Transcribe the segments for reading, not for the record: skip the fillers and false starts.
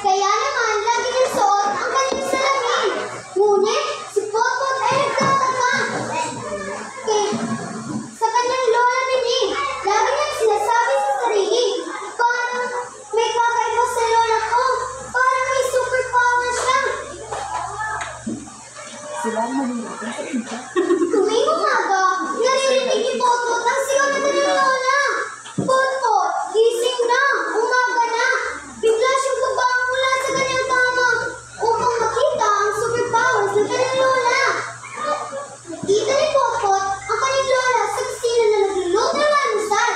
Kaya naman, lagi niyang suot ang kanyang salamin. Ngunit, si Potpot ay nagtataka. Sa kanyang lola Bining, lagi niyang sinasabi sa sarili, parang may kakaiba sa lola ko. Parang may superpower siya. Tuwing umaga, naririnig ni Potpot ang sigaw na kanyang lola. Potpot, gising na! Umaga na! Bigla siyang babangon mula sa kanyang kama upang makita ang superpowers ng kanyang lola. Nakita ni Potpot ang kanyang lola sa kusina na nagluluto ng almusal.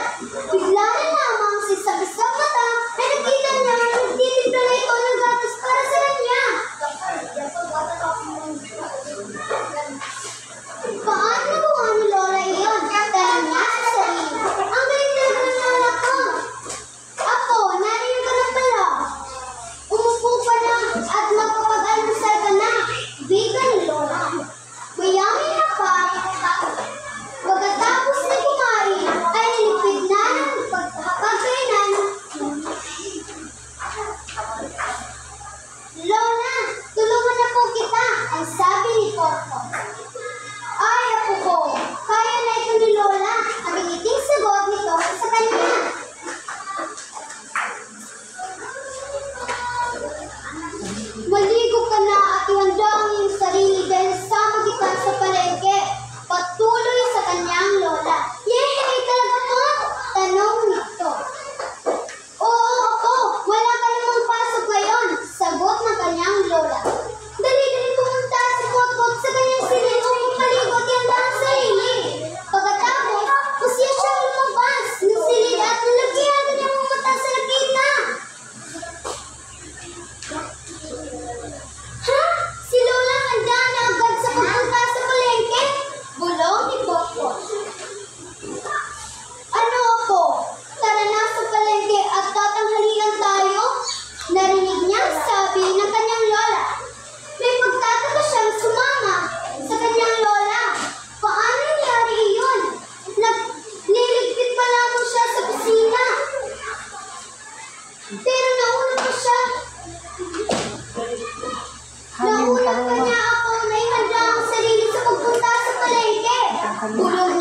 Bigla na lamang sa sabisang mata ay nakita niya ang nagtitimpla na ito ng gatas para sa kanya. Paano nagawa ni Lola iyon? Dahil niya sa sarili. Ang galing ng lola ko. Ako, narinig ka na pala. Umupo ka na at makapag-almusal ka na. Biga ni Lola. Mayamin na pa. Pagkatapos na kumain, ay nilipid na ng pagkakainan. Lola, tulungan na po kita, ang sabi ni Potpot. Ay, apo ko, kaya na ito ni Lola. Ang iting sagot nito sa kanya. Maligo ka na at ihanda ang iyong sarili dahil sama kita sa palengke. Patuloy sa kanyang lola. Yehey, talaga po? Tanong nito. Oo, ako. Wala ka namang pasok ngayon. Sagot ng kanyang lola. Dali-dali pumunta si Potpot sa kanyang silid upang maligo at ihanda ang sarili. Pagkatapos, kusya siyang lumabas ng silid at nalagyan niya ang mata sa nakita. Ha? Si Lola handa na agad sa pagpunta sa palengke? Bulong ni Potpot. Ano ako? Tara na sa palengke at tatanghalian tayo? Narinig niya ang sabi ng kanyang lola. May pagtataka siyang sumama sa kanyang lola. Paano nangyari iyon? Nagliligpit pa lamang siya sa kusina. Pero nauna pa siya. Nauna pa niya ako na ihanda ang sarili sa pagpunta sa palengke. Bulong